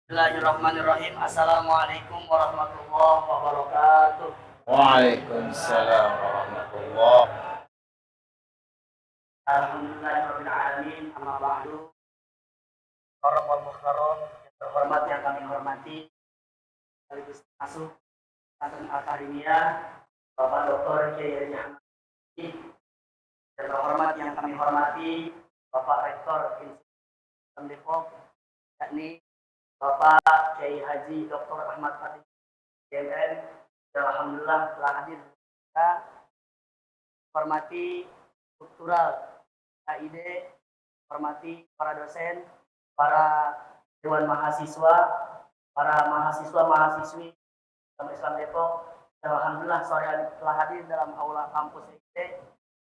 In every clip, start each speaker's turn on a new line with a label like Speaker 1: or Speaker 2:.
Speaker 1: Bismillahirrahmanirrahim. Assalamualaikum warahmatullahi wabarakatuh.
Speaker 2: Waalaikumsalam warahmatullahi wabarakatuh.
Speaker 1: Alhamdulillahirabbil alamin. Amma ba'du. Para muhtaram yang terhormat yang kami hormati, sekaligus masuk Pesantren Al-Karimiyah, Bapak Dr. Kiai Haji Ahmad yang terhormat yang kami hormati, Bapak Rektor Institut Depok, yakni Bapak Kiai Haji Dr. Ahmad Fatih DMN. Alhamdulillah telah hadir kita hormati struktural KID, hormati para dosen, para dewan mahasiswa, para mahasiswa-mahasiswi Islam Depok. Alhamdulillah sore hari telah hadir dalam aula kampus IID.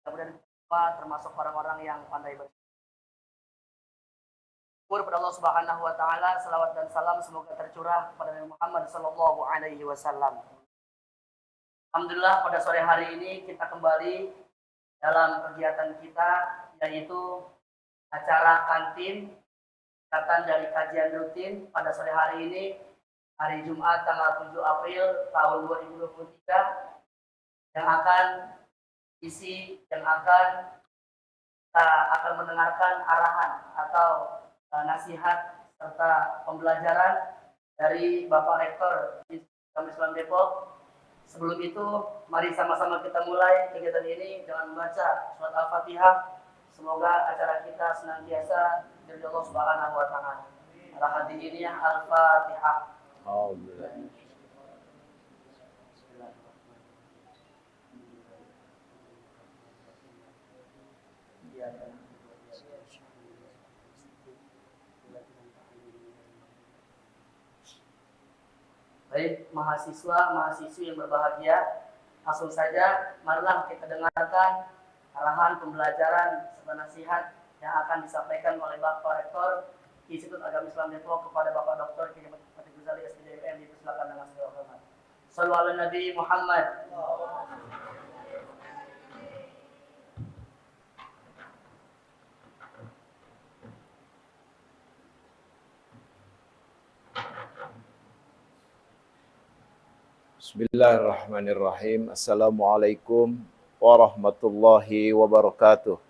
Speaker 1: Kemudian semua termasuk orang-orang yang pandai bersyukur kepada Allah Subhanahu wa taala, salawat dan salam semoga tercurah kepada Nabi Muhammad sallallahu alaihi wasallam. Alhamdulillah pada sore hari ini kita kembali dalam kegiatan kita, yaitu acara kantin singkatan dari kajian rutin pada sore hari ini, hari Jumat tanggal 7 April tahun 2023, yang akan kita akan mendengarkan arahan atau nasihat serta pembelajaran dari Bapak Rektor Institut Islam Depok. Sebelum itu, mari sama-sama kita mulai kegiatan ini dengan membaca surat Al-Fatihah. Semoga acara kita senantiasa dari Allah Subhanahu wa taala. Al-Hadiyah Al-Fatihah. Baik, mahasiswa-mahasiswi yang berbahagia, langsung saja marilah kita dengarkan arahan pembelajaran serta nasihat yang akan disampaikan oleh Bapak Rektor Institut Agama Islam Depok kepada Bapak Dr. Kiai Fatih Ghazali SPDM. Dipersilakan dengan segala hormat. Shallu ala Nabi Muhammad.
Speaker 2: Bismillahirrahmanirrahim. Assalamualaikum warahmatullahi wabarakatuh.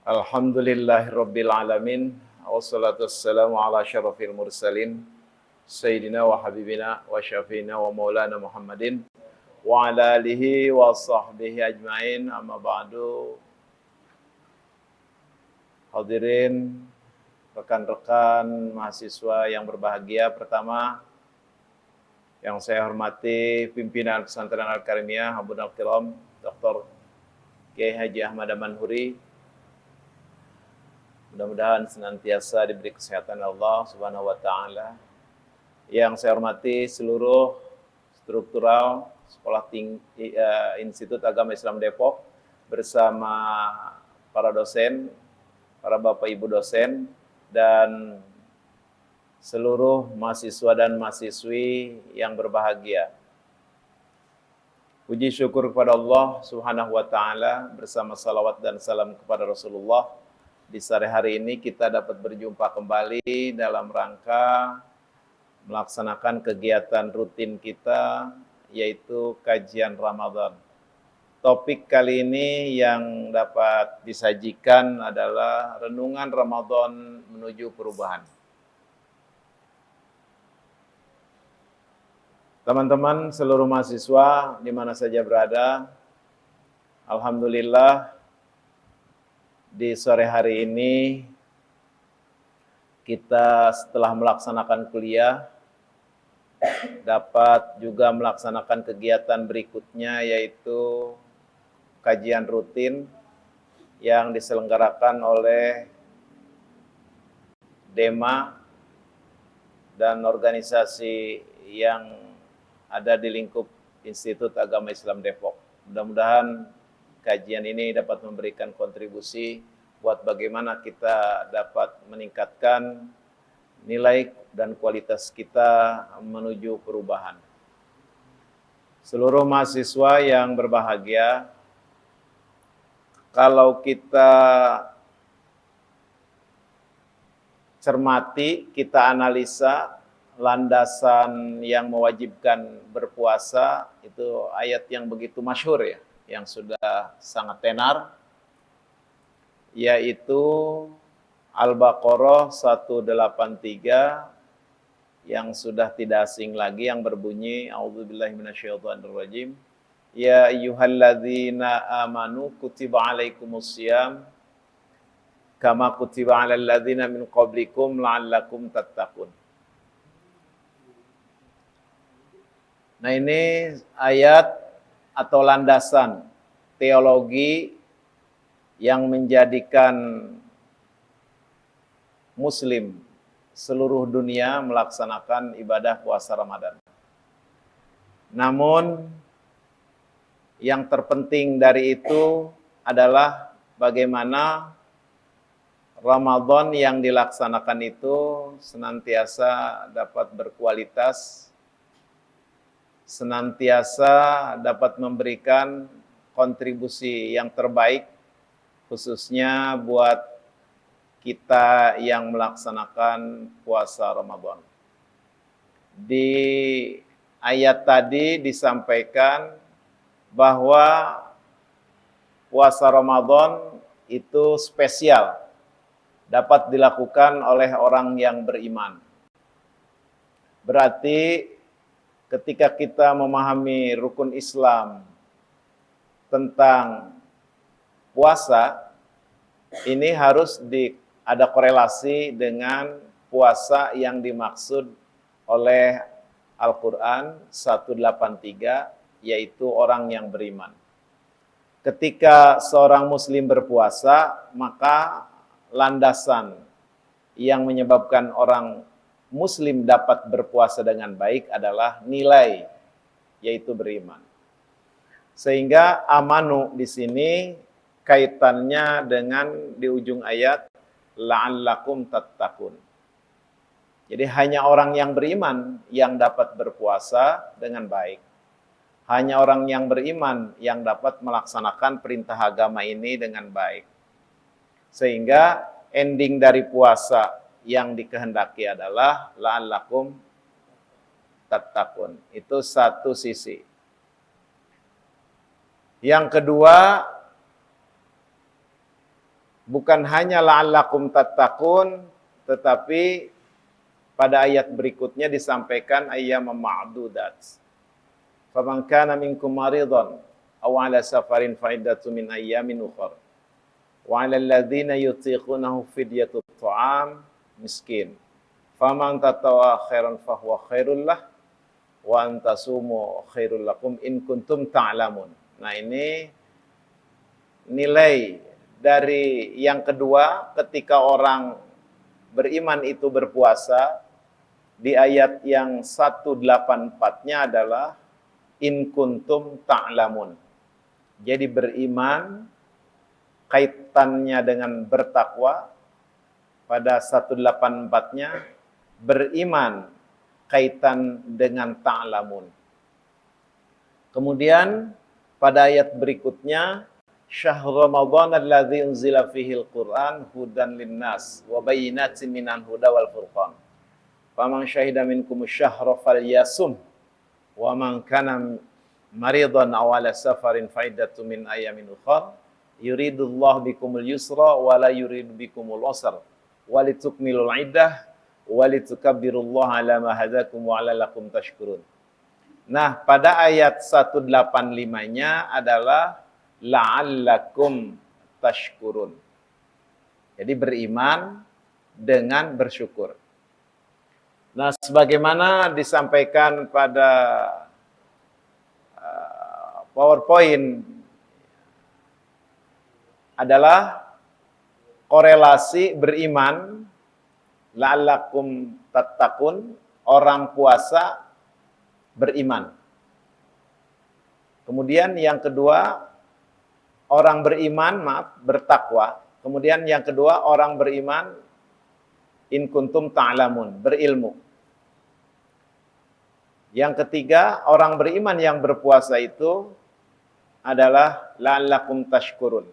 Speaker 2: Alhamdulillahirabbil alamin. Wassalatu wassalamu ala syarafil mursalin Sayyidina wa habibina wa syafiina wa maulana Muhammadin wa ala alihi wa sahbihi ajmain. Amma ba'du. Hadirin, rekan-rekan mahasiswa yang berbahagia, pertama yang saya hormati pimpinan Pesantren Al-Karimiyah Habibul Kiram Dr. Kiai Haji Ahmad Manhuri. Mudah-mudahan senantiasa diberi kesehatan Allah Subhanahu wa taala. Yang saya hormati seluruh struktural Sekolah Tinggi Institut Agama Islam Depok bersama para dosen, para Bapak Ibu dosen, dan seluruh mahasiswa dan mahasiswi yang berbahagia. Puji syukur kepada Allah Subhanahu wa taala bersama salawat dan salam kepada Rasulullah. Di sore hari ini kita dapat berjumpa kembali dalam rangka melaksanakan kegiatan rutin kita, yaitu kajian Ramadan. Topik kali ini yang dapat disajikan adalah renungan Ramadan menuju perubahan. Teman-teman seluruh mahasiswa di mana saja berada, alhamdulillah di sore hari ini kita setelah melaksanakan kuliah dapat juga melaksanakan kegiatan berikutnya, yaitu kajian rutin yang diselenggarakan oleh DEMA dan organisasi yang ada di lingkup Institut Agama Islam Depok. Mudah-mudahan kajian ini dapat memberikan kontribusi buat bagaimana kita dapat meningkatkan nilai dan kualitas kita menuju perubahan. Seluruh mahasiswa yang berbahagia, kalau kita cermati, kita analisa landasan yang mewajibkan berpuasa, itu ayat yang begitu masyhur ya, yang sudah sangat tenar, yaitu Al-Baqarah 183 yang sudah tidak asing lagi, yang berbunyi A'udzubillahi minasyaitonirrajim. Ya ayyuhalladzina amanu kutiba alaikumusiyam kama kutiba alal ladzina min qablikum la'allakum tattaqun. Nah, ini ayat atau landasan teologi yang menjadikan Muslim seluruh dunia melaksanakan ibadah puasa Ramadan. Namun, yang terpenting dari itu adalah bagaimana Ramadan yang dilaksanakan itu senantiasa dapat berkualitas, senantiasa dapat memberikan kontribusi yang terbaik, khususnya buat kita yang melaksanakan puasa Ramadan. Di ayat tadi disampaikan bahwa puasa Ramadan itu spesial, dapat dilakukan oleh orang yang beriman. Berarti ketika kita memahami rukun Islam tentang puasa, ini harus ada korelasi dengan puasa yang dimaksud oleh Al-Quran 183, yaitu orang yang beriman. Ketika seorang muslim berpuasa, maka landasan yang menyebabkan orang muslim dapat berpuasa dengan baik adalah nilai, yaitu beriman. Sehingga amanu di sini kaitannya dengan di ujung ayat la'allakum tattaqun. Jadi hanya orang yang beriman yang dapat berpuasa dengan baik. Hanya orang yang beriman yang dapat melaksanakan perintah agama ini dengan baik. Sehingga ending dari puasa yang dikehendaki adalah la'allakum tattaqun. Itu satu sisi. Yang kedua, bukan hanya la'allakum tattaqun, tetapi pada ayat berikutnya disampaikan ayyam ma'dudat. Faman kana minkum maridhan aw 'ala safarin fa iddatun min ayyamin ukhra. Wa 'alal ladzina yutiqunahu fidyatut ta'am miskin. Faman tatawwa khairan fahuwa khairul lah wa antasumu khairul lakum in kuntum ta'lamun. Nah, ini nilai dari yang kedua ketika orang beriman itu berpuasa. Di ayat yang 184-nya adalah in kuntum ta'lamun. Jadi beriman kaitannya dengan bertakwa. Pada 184-nya beriman kaitan dengan ta'lamun. Kemudian pada ayat berikutnya syahrul ramadhan alladzi unzila fihil Qur'an hudan linnas wa bayyinatin minal huda wal furqan. Faman syahida minkumus syahra falyasum wa man kana maridan aw ala safarin faiddatun min ayamin ukhra yuridullahu bikumul yusra wa la yuridu bikumul usra walitukmilul iddah walitukabbirullaha ala ma hadakum wa la'allakum tashkurun. Nah, pada ayat 185-nya adalah la'allakum tashkurun. Jadi beriman dengan bersyukur. Nah, sebagaimana disampaikan pada PowerPoint adalah korelasi beriman, la'allakum tattaqun, orang puasa beriman. Kemudian yang kedua, orang beriman, bertakwa. Kemudian yang kedua, orang beriman, in kuntum ta'lamun, berilmu. Yang ketiga, orang beriman yang berpuasa itu adalah la'allakum tashkurun.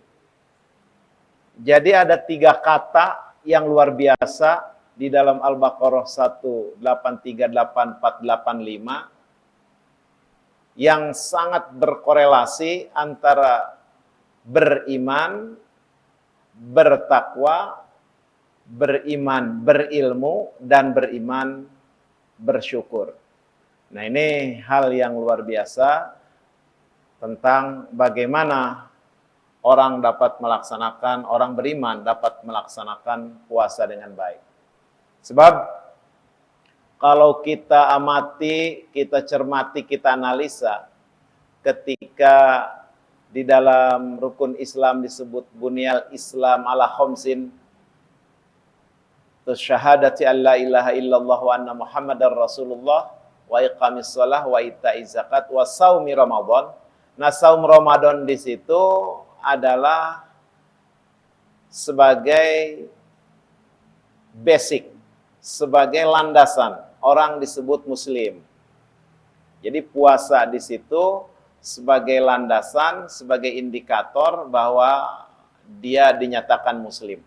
Speaker 2: Jadi ada 3 kata yang luar biasa di dalam Al-Baqarah 1838485 yang sangat berkorelasi antara beriman, bertakwa, beriman, berilmu, dan beriman, bersyukur. Nah, ini hal yang luar biasa tentang bagaimana orang dapat melaksanakan, orang beriman dapat melaksanakan puasa dengan baik. Sebab kalau kita amati, kita cermati, kita analisa, ketika di dalam rukun Islam disebut bunyal Islam ala khamsin, syahadati an la ilaha illallah wa anna muhammadar rasulullah, wa iqamis shalah, wa ita'iz zakat, wa saumi ramadan. Nah, saum Ramadan di situ adalah sebagai basic, sebagai landasan orang disebut muslim. Jadi puasa di situ sebagai landasan, sebagai indikator bahwa dia dinyatakan muslim.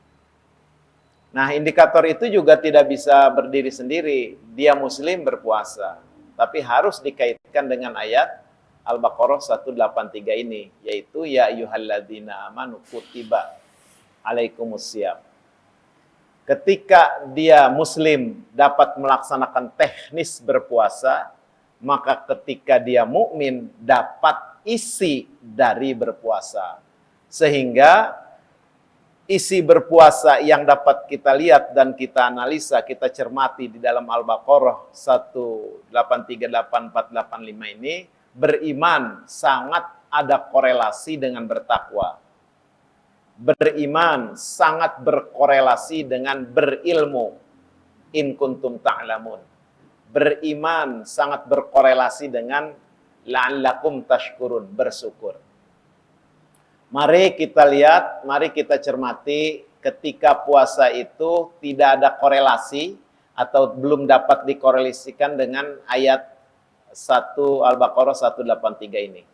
Speaker 2: Nah, indikator itu juga tidak bisa berdiri sendiri. Dia muslim berpuasa, tapi harus dikaitkan dengan ayat Al-Baqarah 183 ini, yaitu ya ayyuhalladzina amanu kutiba alaikumusiyam. Ketika dia muslim dapat melaksanakan teknis berpuasa, maka ketika dia mukmin dapat isi dari berpuasa. Sehingga isi berpuasa yang dapat kita lihat dan kita analisa, kita cermati di dalam Al-Baqarah 1838485 ini, beriman sangat ada korelasi dengan bertakwa. Beriman sangat berkorelasi dengan berilmu, in kuntum ta'lamun. Beriman sangat berkorelasi dengan la'allakum tashkurun, bersyukur. Mari kita lihat, mari kita cermati ketika puasa itu tidak ada korelasi atau belum dapat dikorelasikan dengan ayat 1 Al-Baqarah 183 ini.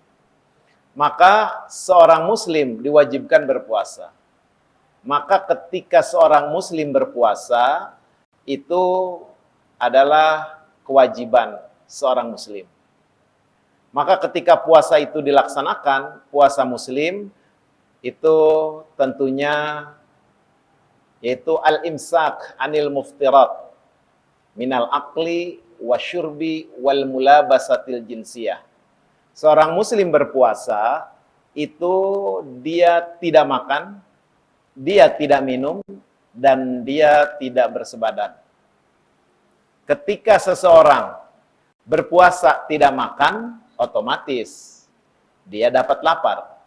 Speaker 2: Maka seorang muslim diwajibkan berpuasa. Maka ketika seorang muslim berpuasa, itu adalah kewajiban seorang muslim. Maka ketika puasa itu dilaksanakan, puasa muslim, itu tentunya yaitu al-imsak anil muftirat minal akli wasyurbi wal mulabasatil jinsiyah. Seorang muslim berpuasa itu dia tidak makan, dia tidak minum, dan dia tidak bersebadan. Ketika seseorang berpuasa tidak makan, otomatis dia dapat lapar.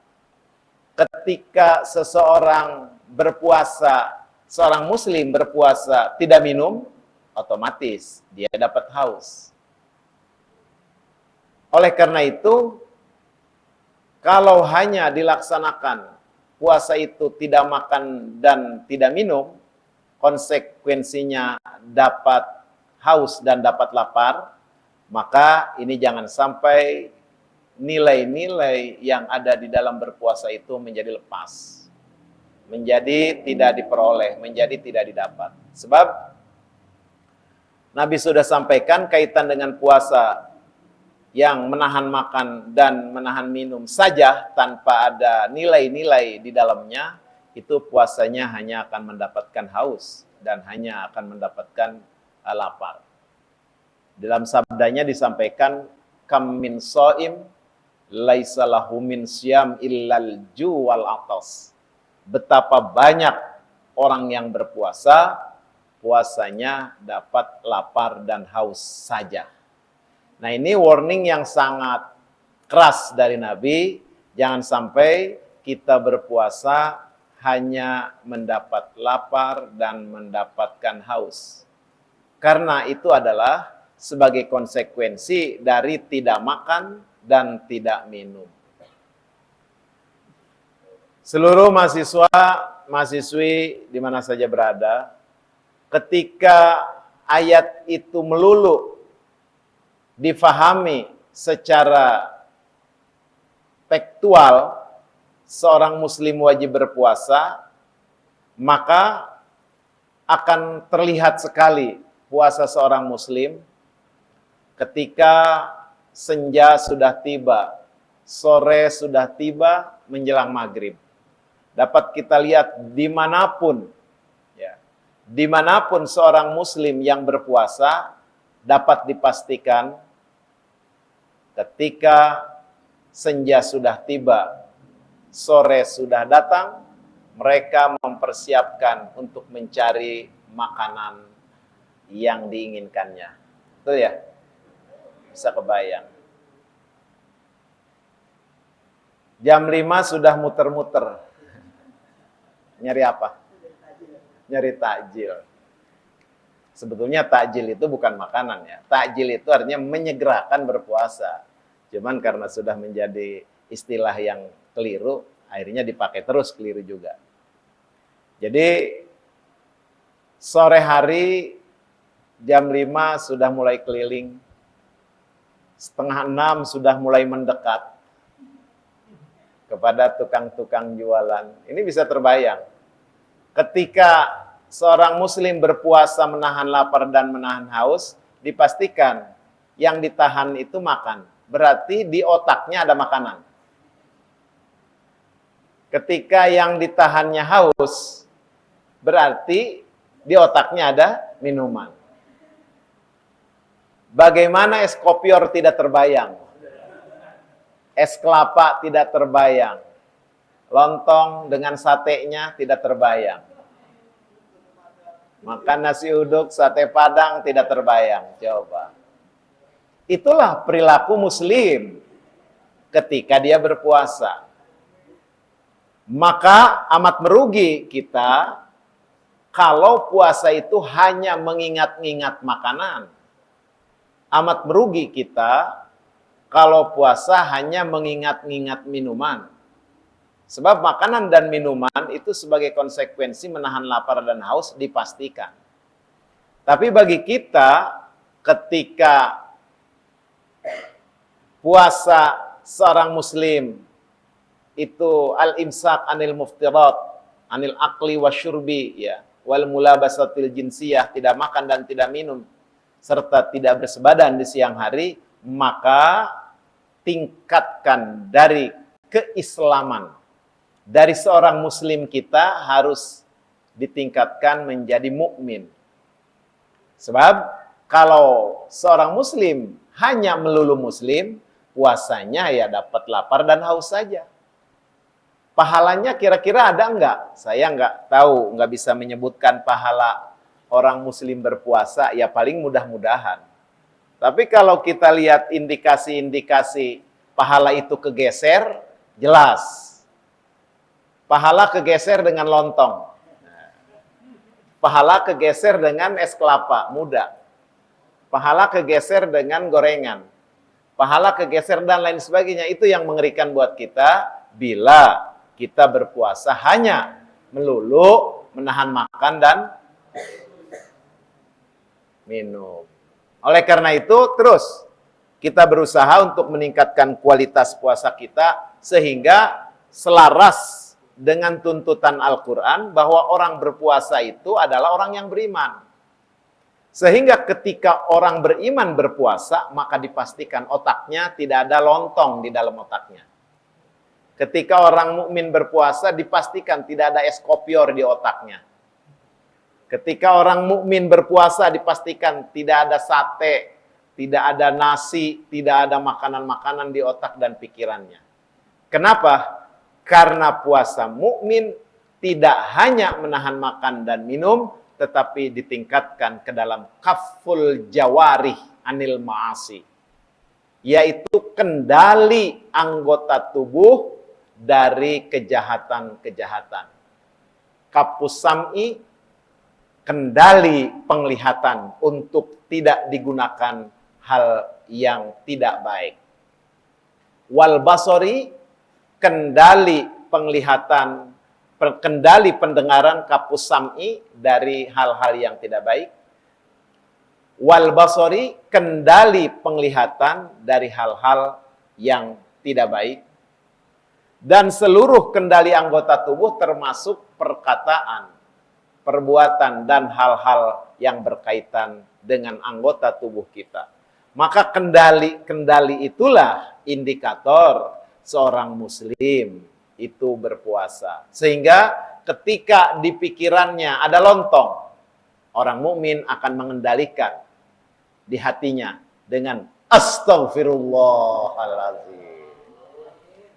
Speaker 2: Ketika seseorang berpuasa, seorang muslim berpuasa tidak minum, otomatis dia dapat haus. Oleh karena itu, kalau hanya dilaksanakan puasa itu tidak makan dan tidak minum, konsekuensinya dapat haus dan dapat lapar, maka ini jangan sampai nilai-nilai yang ada di dalam berpuasa itu menjadi lepas, menjadi tidak diperoleh, menjadi tidak didapat. Sebab Nabi sudah sampaikan kaitan dengan puasa yang menahan makan dan menahan minum saja tanpa ada nilai-nilai di dalamnya, itu puasanya hanya akan mendapatkan haus dan hanya akan mendapatkan lapar. Dalam sabdanya disampaikan, kam min shaim laisa lahu min syam illal ju wal atas. Betapa banyak orang yang berpuasa, puasanya dapat lapar dan haus saja. Nah, ini warning yang sangat keras dari Nabi. Jangan sampai kita berpuasa hanya mendapat lapar dan mendapatkan haus. Karena itu adalah sebagai konsekuensi dari tidak makan dan tidak minum. Seluruh mahasiswa, mahasiswi di mana saja berada, ketika ayat itu melulu difahami secara tekstual, seorang muslim wajib berpuasa, maka akan terlihat sekali puasa seorang muslim ketika senja sudah tiba, sore sudah tiba, menjelang maghrib. Dapat kita lihat dimanapun, ya, dimanapun seorang muslim yang berpuasa, dapat dipastikan ketika senja sudah tiba, sore sudah datang, mereka mempersiapkan untuk mencari makanan yang diinginkannya. Betul ya? Bisa kebayang. Jam 5 sudah muter-muter. Nyari apa? Nyari takjil. Sebetulnya takjil itu bukan makanan ya. Takjil itu artinya menyegerakan berpuasa. Cuman karena sudah menjadi istilah yang keliru, akhirnya dipakai terus keliru juga. Jadi sore hari jam 5 sudah mulai keliling. Setengah 6 sudah mulai mendekat kepada tukang-tukang jualan. Ini bisa terbayang. Ketika seorang muslim berpuasa menahan lapar dan menahan haus, dipastikan yang ditahan itu makan. Berarti di otaknya ada makanan. Ketika yang ditahannya haus, berarti di otaknya ada minuman. Bagaimana es kopior tidak terbayang? Es kelapa tidak terbayang. Lontong dengan satenya tidak terbayang. Makan nasi uduk, sate padang tidak terbayang. Coba. Itulah perilaku muslim ketika dia berpuasa. Maka amat merugi kita kalau puasa itu hanya mengingat-ingat makanan. Amat merugi kita kalau puasa hanya mengingat-ingat minuman. Sebab makanan dan minuman itu sebagai konsekuensi menahan lapar dan haus dipastikan. Tapi bagi kita ketika puasa seorang muslim itu al-imsak anil muftirat, anil akli wasyurbi, ya, wal mulabasatil jinsiyah, tidak makan dan tidak minum, serta tidak bersebadan di siang hari, maka tingkatkan dari keislaman. Dari seorang muslim kita harus ditingkatkan menjadi mukmin. Sebab kalau seorang muslim hanya melulu muslim, puasanya ya dapat lapar dan haus saja. Pahalanya kira-kira ada enggak? Saya enggak tahu, enggak bisa menyebutkan pahala orang muslim berpuasa, ya paling mudah-mudahan. Tapi kalau kita lihat indikasi-indikasi pahala itu kegeser, jelas. Pahala kegeser dengan lontong. Pahala kegeser dengan es kelapa muda. Pahala kegeser dengan gorengan. Pahala kegeser dan lain sebagainya. Itu yang mengerikan buat kita bila kita berpuasa hanya melulu menahan makan dan minum. Oleh karena itu, terus kita berusaha untuk meningkatkan kualitas puasa kita sehingga selaras dengan tuntutan Al-Quran bahwa orang berpuasa itu adalah orang yang beriman. Sehingga ketika orang beriman berpuasa, maka dipastikan otaknya tidak ada lontong di dalam otaknya. Ketika orang mukmin berpuasa, dipastikan tidak ada es kopior di otaknya. Ketika orang mukmin berpuasa, dipastikan tidak ada sate tidak ada nasi, tidak ada makanan-makanan di otak dan pikirannya. Kenapa? Karena puasa mukmin tidak hanya menahan makan dan minum, tetapi ditingkatkan ke dalam kaful jawarih anil ma'asi, yaitu kendali anggota tubuh dari kejahatan-kejahatan. Kafus sam'i, kendali penglihatan untuk tidak digunakan hal yang tidak baik. Wal basori, kendali penglihatan, kendali pendengaran, kafus sam'i, dari hal-hal yang tidak baik. Wal basori, kendali penglihatan dari hal-hal yang tidak baik. Dan seluruh kendali anggota tubuh termasuk perkataan, perbuatan, dan hal-hal yang berkaitan dengan anggota tubuh kita. Maka kendali itulah indikator seorang muslim itu berpuasa. Sehingga ketika di pikirannya ada lontong, orang mukmin akan mengendalikan di hatinya dengan astaghfirullahaladzim.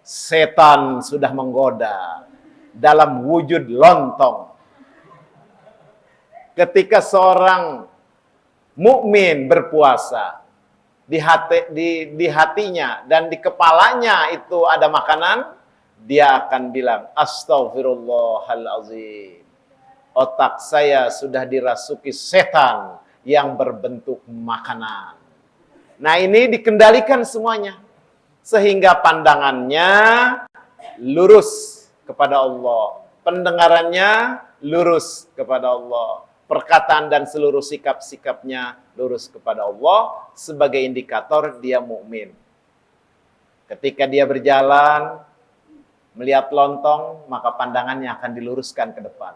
Speaker 2: Setan sudah menggoda dalam wujud lontong. Ketika seorang mukmin berpuasa, di hatinya dan di kepalanya itu ada makanan, dia akan bilang astaghfirullahalazim. Otak saya sudah dirasuki setan yang berbentuk makanan. Nah, ini dikendalikan semuanya sehingga pandangannya lurus kepada Allah, pendengarannya lurus kepada Allah, perkataan dan seluruh sikap-sikapnya lurus kepada Allah sebagai indikator dia mukmin. Ketika dia berjalan melihat lontong, maka pandangannya akan diluruskan ke depan.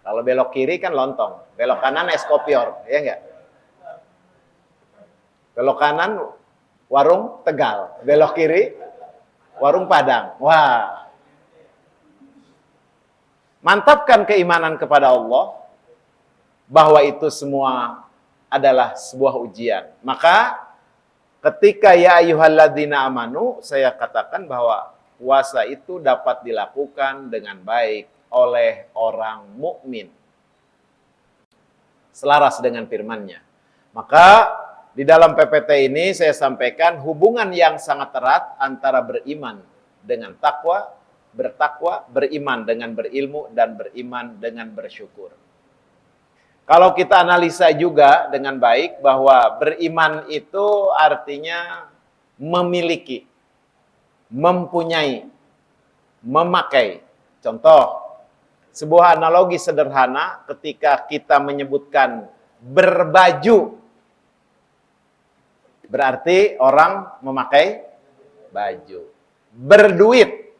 Speaker 2: Kalau belok kiri kan lontong, belok kanan es kopior, ya enggak? Belok kanan warung Tegal, belok kiri warung Padang. Wah. Mantapkan keimanan kepada Allah bahwa itu semua adalah sebuah ujian. Maka ketika ya ayyuhalladzina amanu, saya katakan bahwa puasa itu dapat dilakukan dengan baik oleh orang mukmin. Selaras dengan firman-Nya. Maka di dalam PPT ini saya sampaikan hubungan yang sangat erat antara beriman dengan takwa, bertakwa, beriman dengan berilmu, dan beriman dengan bersyukur. Kalau kita analisa juga dengan baik bahwa beriman itu artinya memiliki, mempunyai, memakai. Contoh, sebuah analogi sederhana ketika kita menyebutkan berbaju, berarti orang memakai baju. Berduit,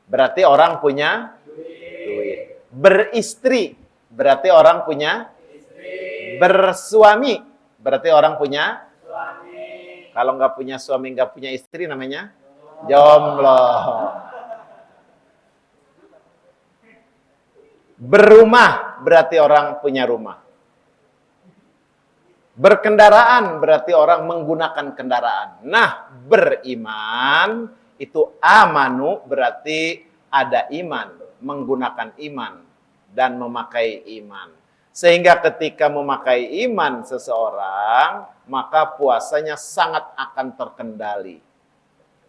Speaker 2: berarti orang punya duit. Beristri, berarti orang punya istri. Bersuami, berarti orang punya suami. Kalau nggak punya suami, nggak punya istri, namanya jomblo. Berumah, berarti orang punya rumah. Berkendaraan, berarti orang menggunakan kendaraan. Nah, beriman itu amanu, berarti ada iman, menggunakan iman dan memakai iman. Sehingga ketika memakai iman seseorang, maka puasanya sangat akan terkendali.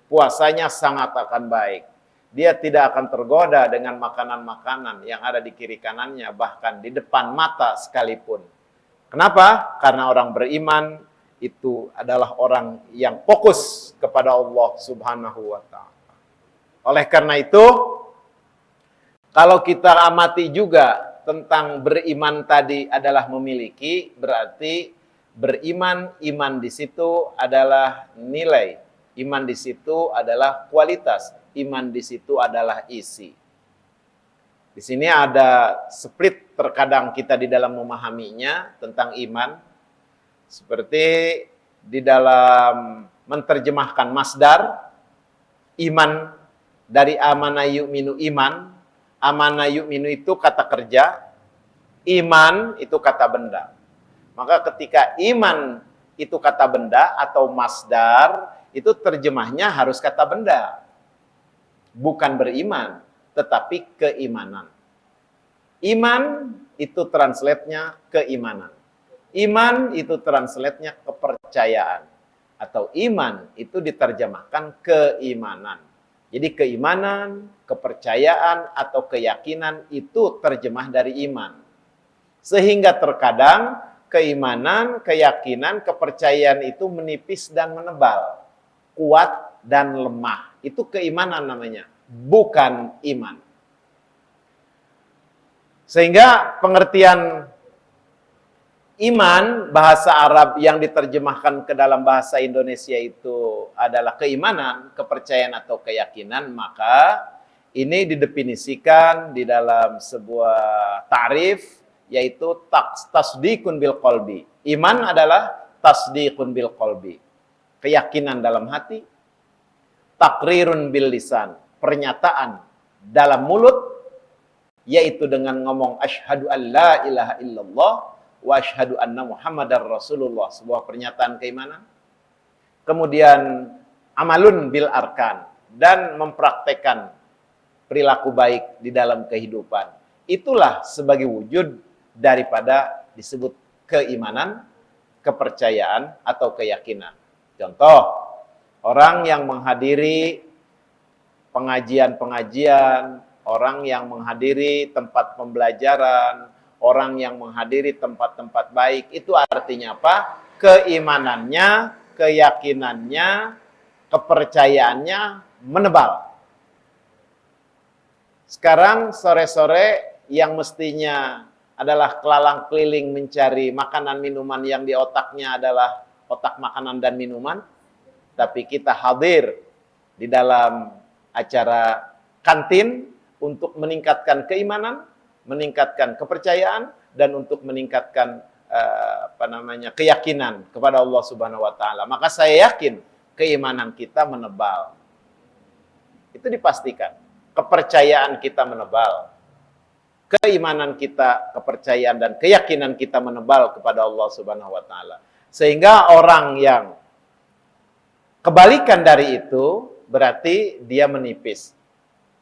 Speaker 2: Puasanya sangat akan baik. Dia tidak akan tergoda dengan makanan-makanan yang ada di kiri kanannya, bahkan di depan mata sekalipun. Kenapa? Karena orang beriman itu adalah orang yang fokus kepada Allah Subhanahu wa Ta'ala. Oleh karena itu, kalau kita amati juga tentang beriman tadi adalah memiliki, berarti beriman, iman di situ adalah nilai, iman di situ adalah kualitas, iman di situ adalah isi. Di sini ada split terkadang kita di dalam memahaminya tentang iman. Seperti di dalam menerjemahkan masdar, iman dari amana yu'minu iman. Amana yu'minu itu kata kerja, iman itu kata benda. Maka ketika iman itu kata benda atau masdar, itu terjemahnya harus kata benda. Bukan beriman, tetapi keimanan. Iman itu translate-nya keimanan. Iman itu translate-nya kepercayaan. Atau iman itu diterjemahkan keimanan. Jadi keimanan, kepercayaan, atau keyakinan itu terjemah dari iman. Sehingga terkadang keimanan, keyakinan, kepercayaan itu menipis dan menebal. Kuat dan lemah. Itu keimanan namanya, bukan iman. Sehingga pengertian iman bahasa Arab yang diterjemahkan ke dalam bahasa Indonesia itu adalah keimanan, kepercayaan atau keyakinan, maka ini didefinisikan di dalam sebuah ta'rif yaitu tasdiqun bil qalbi. Iman adalah tasdiqun bil qalbi. Keyakinan dalam hati, takrirun bil lisan, pernyataan dalam mulut, yaitu dengan ngomong asyhadu an la ilaha illallah wa asyhadu anna muhammadar rasulullah, sebuah pernyataan keimanan. Kemudian amalun bil arkan, dan mempraktekkan perilaku baik di dalam kehidupan. Itulah sebagai wujud daripada disebut keimanan, kepercayaan atau keyakinan. Contoh, orang yang menghadiri pengajian-pengajian, orang yang menghadiri tempat pembelajaran, orang yang menghadiri tempat-tempat baik, itu artinya apa? Keimanannya, keyakinannya, kepercayaannya menebal. Sekarang sore-sore yang mestinya adalah kelalang keliling mencari makanan minuman yang di otaknya adalah otak makanan dan minuman, tapi kita hadir di dalam acara kantin untuk meningkatkan keimanan, meningkatkan kepercayaan, dan untuk meningkatkan keyakinan kepada Allah Subhanahu wa taala. Maka saya yakin keimanan kita menebal. Itu dipastikan. Kepercayaan kita menebal. Keimanan kita, kepercayaan dan keyakinan kita menebal kepada Allah Subhanahu wa taala. Sehingga orang yang kebalikan dari itu berarti dia menipis.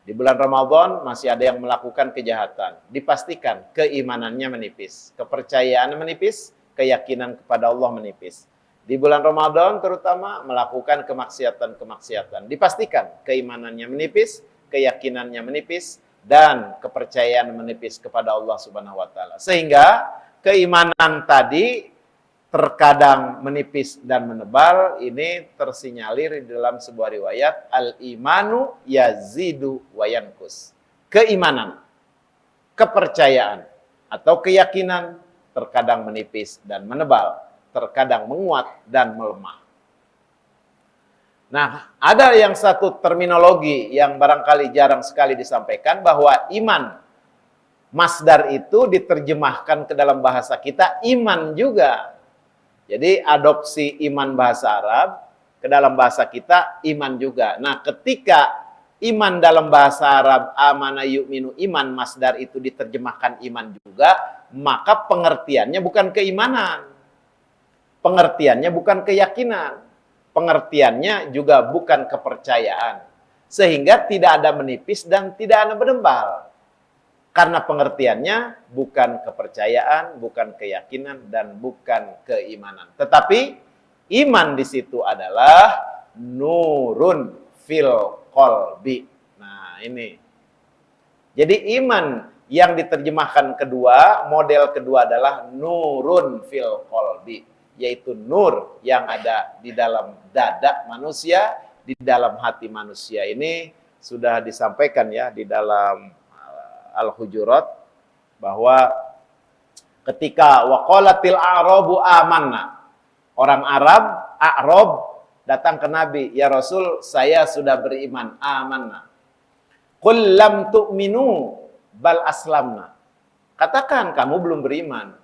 Speaker 2: Di bulan Ramadan masih ada yang melakukan kejahatan. Dipastikan keimanannya menipis, kepercayaan menipis, keyakinan kepada Allah menipis. Di bulan Ramadan terutama melakukan kemaksiatan-kemaksiatan. Dipastikan keimanannya menipis, keyakinannya menipis, dan kepercayaan menipis kepada Allah Subhanahu wa taala. Sehingga keimanan tadi terkadang menipis dan menebal, ini tersinyalir di dalam sebuah riwayat, al-imanu yazidu wa yankus. Keimanan, kepercayaan atau keyakinan terkadang menipis dan menebal, terkadang menguat dan melemah. Nah, ada yang satu terminologi yang barangkali jarang sekali disampaikan, bahwa iman masdar itu diterjemahkan ke dalam bahasa kita iman juga. Jadi adopsi iman bahasa Arab ke dalam bahasa kita iman juga. Nah, ketika iman dalam bahasa Arab amana yu'minu iman masdar itu diterjemahkan iman juga, maka pengertiannya bukan keimanan. Pengertiannya bukan keyakinan. Pengertiannya juga bukan kepercayaan. Sehingga tidak ada menipis dan tidak ada menebal. Karena pengertiannya bukan kepercayaan, bukan keyakinan, dan bukan keimanan. Tetapi iman di situ adalah nurun fil qalbi. Nah, ini. Jadi iman yang diterjemahkan kedua, model kedua adalah nurun fil qalbi, yaitu nur yang ada di dalam dada manusia, di dalam hati manusia. Ini sudah disampaikan ya di dalam Al-Hujurat, bahwa ketika waqalatil a'rabu amanna, orang Arab datang ke Nabi, ya Rasul, saya sudah beriman, amanna. Qul lam tu'minu bal aslamna. Katakan kamu belum beriman,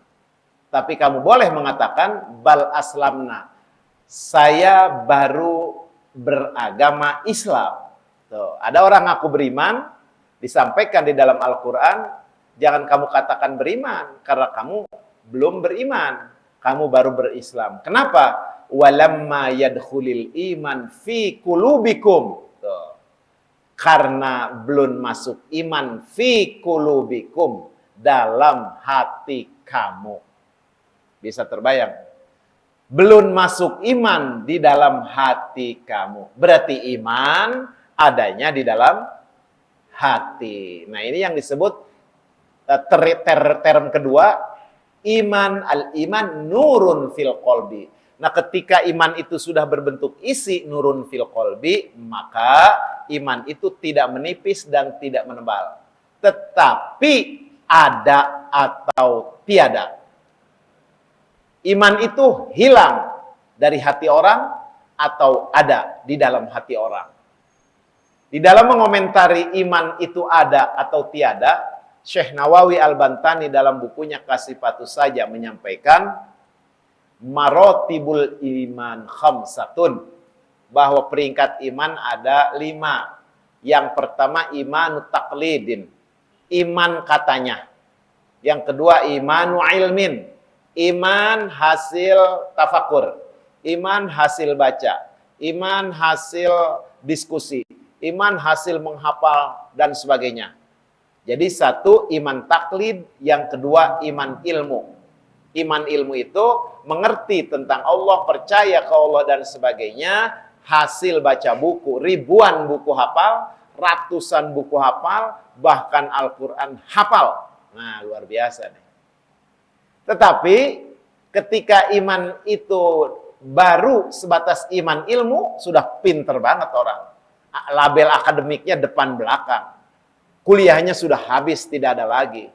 Speaker 2: tapi kamu boleh mengatakan bal aslamna, saya baru beragama Islam. Tuh, ada orang ngaku beriman, disampaikan di dalam Al-Quran, jangan kamu katakan beriman, karena kamu belum beriman. kamu baru berislam. Kenapa? Walamma yadkhulil iman fi qulubikum. Tuh. Karena belum masuk iman fi qulubikum, dalam hati kamu. Bisa terbayang? Belum masuk iman di dalam hati kamu. Berarti iman adanya di dalam hati. Nah, ini yang disebut term kedua, iman. Al-iman nurun fil qalbi. Nah, ketika iman itu sudah berbentuk isi nurun fil qalbi, maka iman itu tidak menipis dan tidak menebal. Tetapi ada atau tiada. Iman itu hilang dari hati orang atau ada di dalam hati orang. Di dalam mengomentari iman itu ada atau tiada, Syekh Nawawi Al-Bantani dalam bukunya Kasifatu Saja menyampaikan marotibul iman khamsatun, bahwa peringkat iman ada 5. Yang pertama imanu taqlidin, iman katanya. Yang kedua imanu ilmin, iman hasil tafakur, iman hasil baca, iman hasil diskusi, iman hasil menghafal dan sebagainya. Jadi satu iman taklid, yang kedua iman ilmu. Iman ilmu itu mengerti tentang Allah, percaya ke Allah dan sebagainya, hasil baca buku, ribuan buku hafal, ratusan buku hafal, bahkan Al-Quran hafal. Nah, luar biasa nih. Tetapi ketika iman itu baru sebatas iman ilmu, sudah pinter banget orang. Label akademiknya depan belakang. Kuliahnya sudah habis, tidak ada lagi.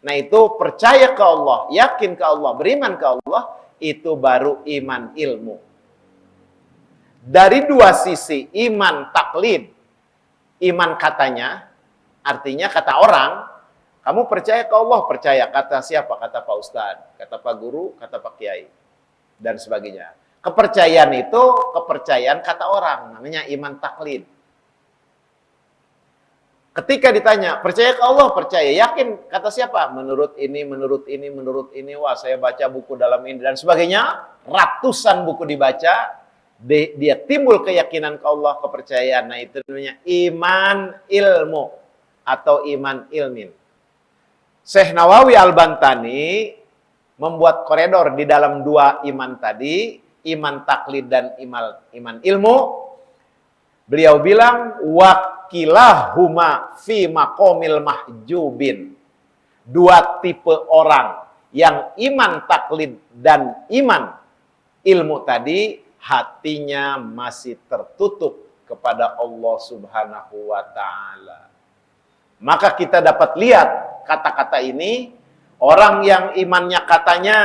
Speaker 2: Nah, itu percaya ke Allah, yakin ke Allah, beriman ke Allah, itu baru iman ilmu. Dari dua sisi, iman taklid, iman katanya, artinya kata orang, kamu percaya ke Allah, percaya. Kata siapa? Kata Pak Ustadz, kata Pak Guru, kata Pak Kiai, dan sebagainya. Kepercayaan itu, kepercayaan kata orang, namanya iman taklid. Ketika ditanya, percaya ke Allah, percaya, yakin, kata siapa? Menurut ini, menurut ini, menurut ini, wah saya baca buku dalam ini, dan sebagainya. Ratusan buku dibaca, dia timbul keyakinan ke Allah, kepercayaan. Nah, itu namanya iman ilmu, atau iman ilmin. Syekh Nawawi Al-Bantani membuat koridor di dalam dua iman tadi, iman taklid dan iman ilmu. Beliau bilang, wakilahuma fi maqomil mahjubin. Dua tipe orang yang iman taklid dan iman ilmu tadi, hatinya masih tertutup kepada Allah Subhanahu wa ta'ala. Maka kita dapat lihat kata-kata ini, orang yang imannya katanya,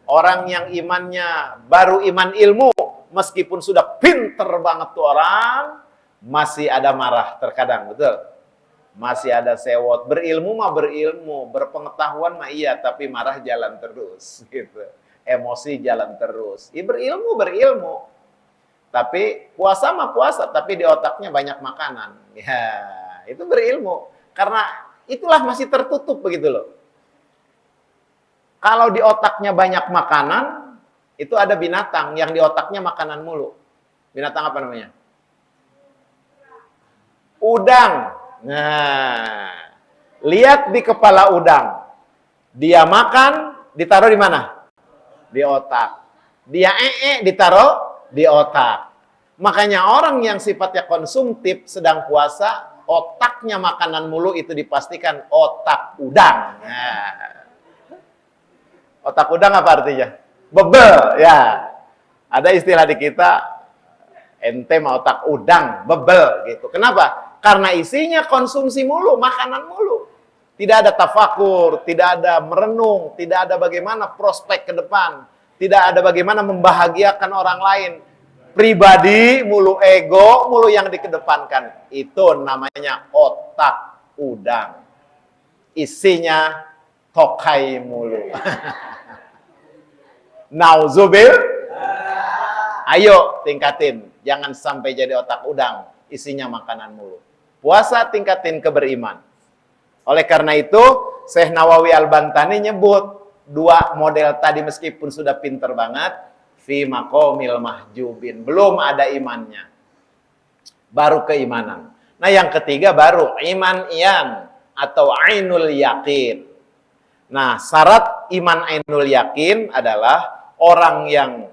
Speaker 2: orang yang imannya baru iman ilmu, meskipun sudah pinter banget tuh orang, masih ada marah terkadang, betul? Masih ada sewot. Berilmu mah berilmu, berpengetahuan mah iya, tapi marah jalan terus, gitu. Emosi jalan terus. Berilmu. Tapi puasa mah puasa, tapi di otaknya banyak makanan. Ya, itu berilmu. Karena itulah masih tertutup begitu loh. Kalau di otaknya banyak makanan, itu ada binatang yang di otaknya makanan mulu. Binatang apa namanya? Udang. Nah, lihat di kepala udang. Dia makan, ditaruh di mana? Di otak. Dia ditaruh di otak. Makanya orang yang sifatnya konsumtif sedang puasa, otaknya makanan mulu, itu dipastikan otak udang. Nah. Otak udang apa artinya? Bebel, ya. Ada istilah di kita, ente mah otak udang, bebel gitu. Kenapa? Karena isinya konsumsi mulu, makanan mulu. Tidak ada tafakur, tidak ada merenung, tidak ada bagaimana prospek ke depan, tidak ada bagaimana membahagiakan orang lain. Pribadi mulu, ego mulu yang dikedepankan. Itu namanya otak udang. Isinya tokai mulu. Nauzubil. Ayo tingkatin, jangan sampai jadi otak udang, isinya makanan mulu. Puasa tingkatin keberiman. Oleh karena itu, Syekh Nawawi Al-Bantani nyebut dua model tadi meskipun sudah pinter banget, fi maqamil mahjubin, belum ada imannya. Baru keimanan. Nah, yang ketiga baru iman iyan atau ainul yakin. Nah, syarat iman ainul yakin adalah orang yang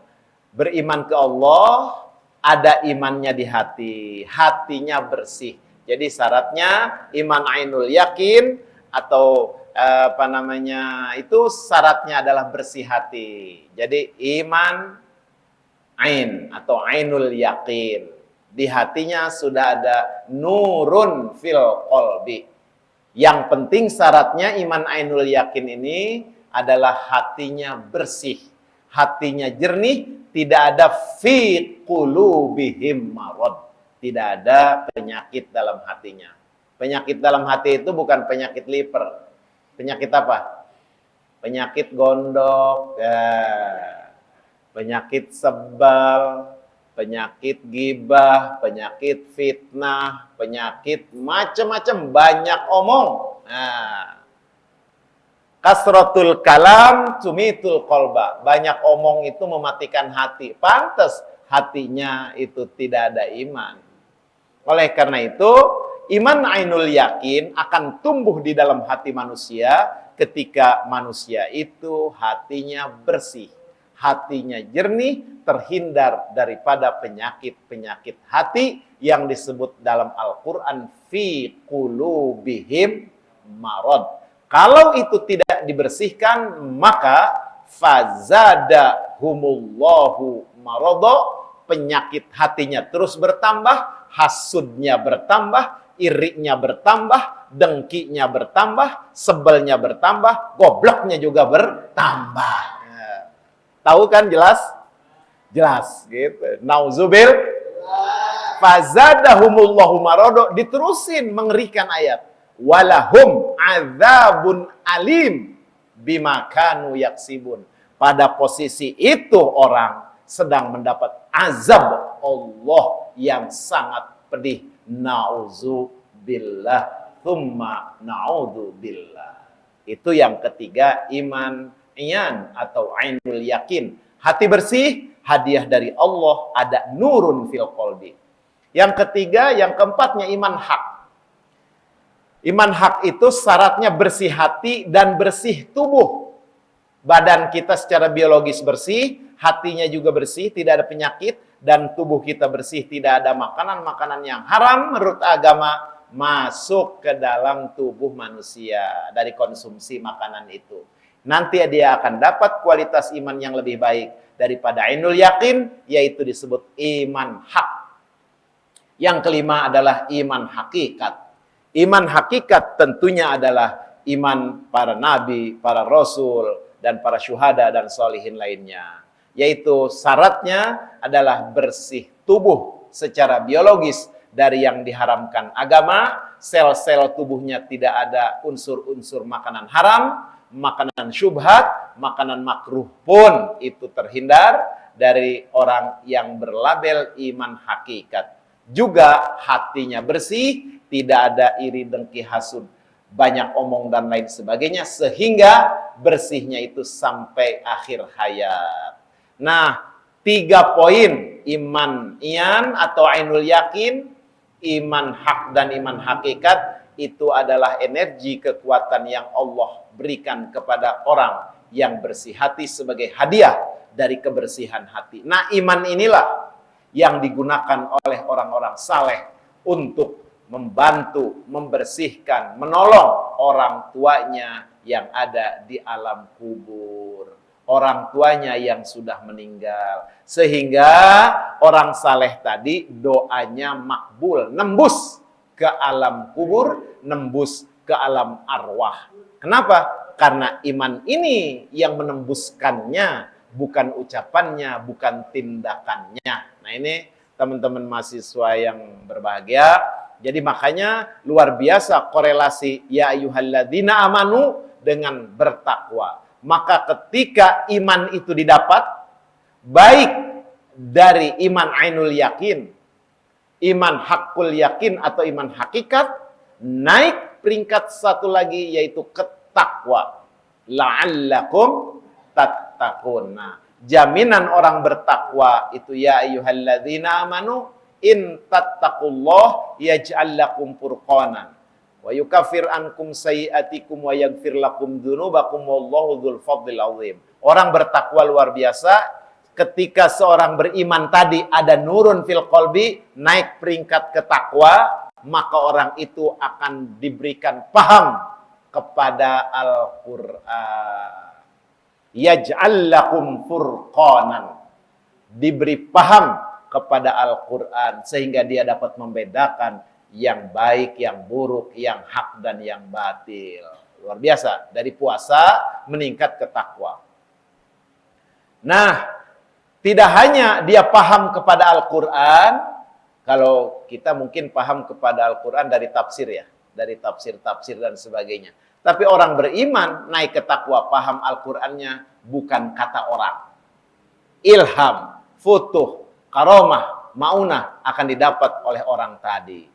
Speaker 2: beriman ke Allah, ada imannya di hati, hatinya bersih. Jadi syaratnya iman ainul yakin atau itu syaratnya adalah bersih hati. Jadi iman ain atau ainul yakin. Di hatinya sudah ada nurun fil qalbi. Yang penting syaratnya iman ainul yakin ini adalah hatinya bersih, hatinya jernih, tidak ada fi qulubihim marad. Tidak ada penyakit dalam hatinya. Penyakit dalam hati itu bukan penyakit liver. Penyakit apa? Penyakit gondok, penyakit sebal, penyakit gibah, penyakit fitnah, penyakit macam-macam, banyak omong. Nah, kasratul kalam tumitul qalba. Banyak omong itu mematikan hati. Pantas hatinya itu tidak ada iman. Oleh karena itu, iman ainul yakin akan tumbuh di dalam hati manusia ketika manusia itu hatinya bersih, hatinya jernih, terhindar daripada penyakit-penyakit hati yang disebut dalam Al-Quran fi qulubihim marad. Kalau itu tidak dibersihkan, maka fazadahumullahu marada, penyakit hatinya terus bertambah, hasudnya bertambah, iriknya bertambah, dengkinya bertambah, sebelnya bertambah, gobloknya juga bertambah. Tahu kan jelas? Jelas gitu. Nauzubil. Fazadahumullahu marada, diterusin mengerikan ayat. Walahum adzabun alim bima kanu yaksibun. Pada posisi itu orang sedang mendapat azab Allah yang sangat pedih. Nauzubillah, thumma naudzubillah. Itu yang ketiga, iman iyan atau ainul yakin. Hati bersih, hadiah dari Allah, ada nurun fil qalbi. Yang ketiga, yang keempatnya iman hak. Iman hak itu syaratnya bersih hati dan bersih tubuh. Badan kita secara biologis bersih, hatinya juga bersih, tidak ada penyakit, dan tubuh kita bersih, tidak ada makanan-makanan yang haram menurut agama masuk ke dalam tubuh manusia dari konsumsi makanan itu. Nanti dia akan dapat kualitas iman yang lebih baik daripada ainul yakin, yaitu disebut iman hak. Yang kelima adalah iman hakikat. Iman hakikat tentunya adalah iman para nabi, para rasul, dan para syuhada dan solihin lainnya. Yaitu syaratnya adalah bersih tubuh secara biologis dari yang diharamkan agama, sel-sel tubuhnya tidak ada unsur-unsur makanan haram, makanan syubhat, makanan makruh pun itu terhindar dari orang yang berlabel iman hakikat. Juga hatinya bersih, tidak ada iri, dengki, hasud, banyak omong dan lain sebagainya, sehingga bersihnya itu sampai akhir hayat. Nah, 3 poin iman iyan atau ainul yakin, iman hak dan iman hakikat, itu adalah energi kekuatan yang Allah berikan kepada orang yang bersih hati sebagai hadiah dari kebersihan hati. Nah, iman inilah yang digunakan oleh orang-orang saleh untuk membantu, membersihkan, menolong orang tuanya yang ada di alam kubur. Orang tuanya yang sudah meninggal. Sehingga orang saleh tadi doanya makbul, nembus ke alam kubur, nembus ke alam arwah. Kenapa? Karena iman ini yang menembuskannya, bukan ucapannya, bukan tindakannya. Nah, ini teman-teman mahasiswa yang berbahagia. Jadi makanya luar biasa korelasi ya ayyuhalladzina amanu dengan bertakwa. Maka ketika iman itu didapat, baik dari iman ainul yakin, iman hakul yakin atau iman hakikat, naik peringkat satu lagi yaitu ketakwa. la'allakum tattaqun. Nah, jaminan orang bertakwa itu ya ayyuhalladzina amanu in tattaqullah yaj'al lakum furqanan wa yukaffir ankum sayyi'atikum wa yaghfir lakum dzunubakum wallahu dzul fadlil azim. Orang bertakwa luar biasa. Ketika seorang beriman tadi ada nurun fil qalbi, naik peringkat ke takwa, maka orang itu akan diberikan paham kepada Al-Qur'an. Yaj'al lakum furqanan. Diberi paham kepada Al-Qur'an sehingga dia dapat membedakan yang baik, yang buruk, yang hak dan yang batil. Luar biasa, dari puasa meningkat ke takwa. Nah, tidak hanya dia paham kepada Al-Quran, kalau kita mungkin paham kepada Al-Quran dari tafsir ya, dari tafsir-tafsir dan sebagainya. Tapi orang beriman naik ke takwa, paham Al-Qurannya bukan kata orang. Ilham, futuh, karomah, maunah akan didapat oleh orang tadi.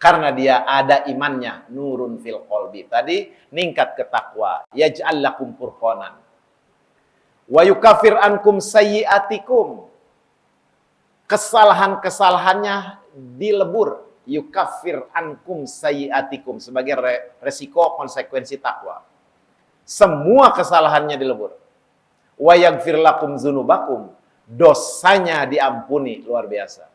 Speaker 2: Karena dia ada imannya, nurun fil qalbi. Tadi ningkat ke takwa. Yaj'al lakum furqanan. Wa yukaffir ankum sayyi'atikum. Kesalahan-kesalahannya dilebur. Yukaffir ankum sayyi'atikum. Sebagai resiko konsekuensi takwa. Semua kesalahannya dilebur. Wa yaghfir lakum dzunubakum. Dosanya diampuni. Luar biasa.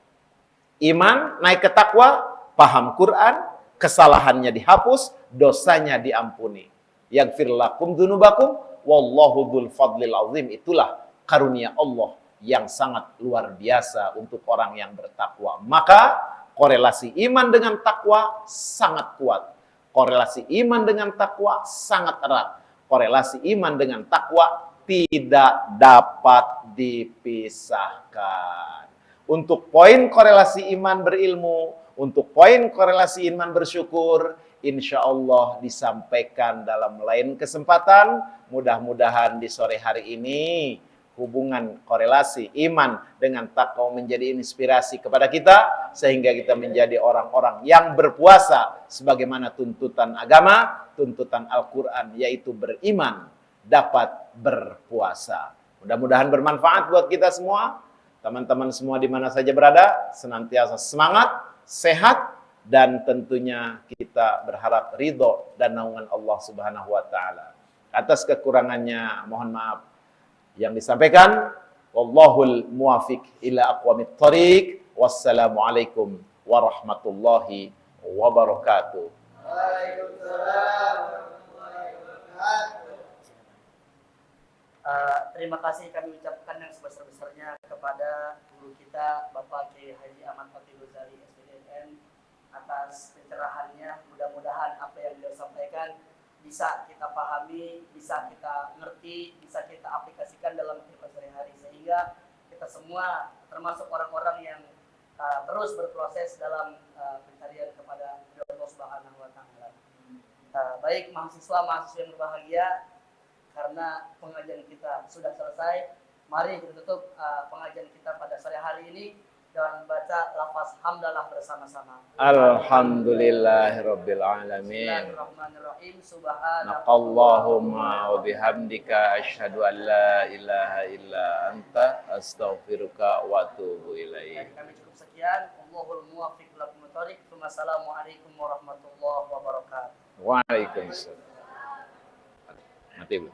Speaker 2: Iman, naik ke takwa, paham Quran, kesalahannya dihapus, dosanya diampuni. Yaghfir lakum dzunubakum. Wallahu dzul fadlil azim. Itulah karunia Allah yang sangat luar biasa untuk orang yang bertakwa. Maka korelasi iman dengan takwa sangat kuat. Korelasi iman dengan takwa sangat erat. Korelasi iman dengan takwa tidak dapat dipisahkan. Untuk poin korelasi iman berilmu, untuk poin korelasi iman bersyukur, insya Allah disampaikan dalam lain kesempatan. Mudah-mudahan di sore hari ini hubungan korelasi iman dengan takwa menjadi inspirasi kepada kita, sehingga kita menjadi orang-orang yang berpuasa sebagaimana tuntutan agama, tuntutan Al-Quran, yaitu beriman dapat berpuasa. Mudah-mudahan bermanfaat buat kita semua. Teman-teman semua di mana saja berada, senantiasa semangat, sehat, dan tentunya kita berharap ridho dan naungan Allah Subhanahu wa taala. Atas kekurangannya mohon maaf. Yang disampaikan, wallahul muwafiq ila aqwamit thoriq. Wassalamualaikum warahmatullahi wabarakatuh.
Speaker 1: Waalaikumsalam warahmatullahi wabarakatuh. Terima kasih kami ucapkan yang sebesar-besarnya kepada guru kita Bapak Kiai Haji Ahmad Fatih Ghazali SPDN atas pencerahannya. Mudah-mudahan apa yang beliau sampaikan bisa kita pahami, bisa kita ngerti, bisa kita aplikasikan dalam kehidupan sehari-hari, sehingga kita semua termasuk orang-orang yang terus berproses dalam pencarian kepada Allah Subhanahu wa taala. Baik mahasiswa-mahasiswa yang berbahagia, karena pengajian kita sudah selesai, mari kita tutup pengajian kita pada sore hari ini dengan baca lafaz hamdalah bersama-sama.
Speaker 2: Alhamdulillahirabbil alamin.
Speaker 1: Bismillahirrahmanirrahim.
Speaker 2: Subhanakallahumma wa bihamdika asyhadu an la ilaha illa anta astaghfiruka wa atubu ilaik.
Speaker 1: Kami cukup sekian. Wallahul muwaffiq ila aqwamit thoriq. Wassalamualaikum warahmatullahi wabarakatuh.
Speaker 2: Waalaikumsalam. Mati belum?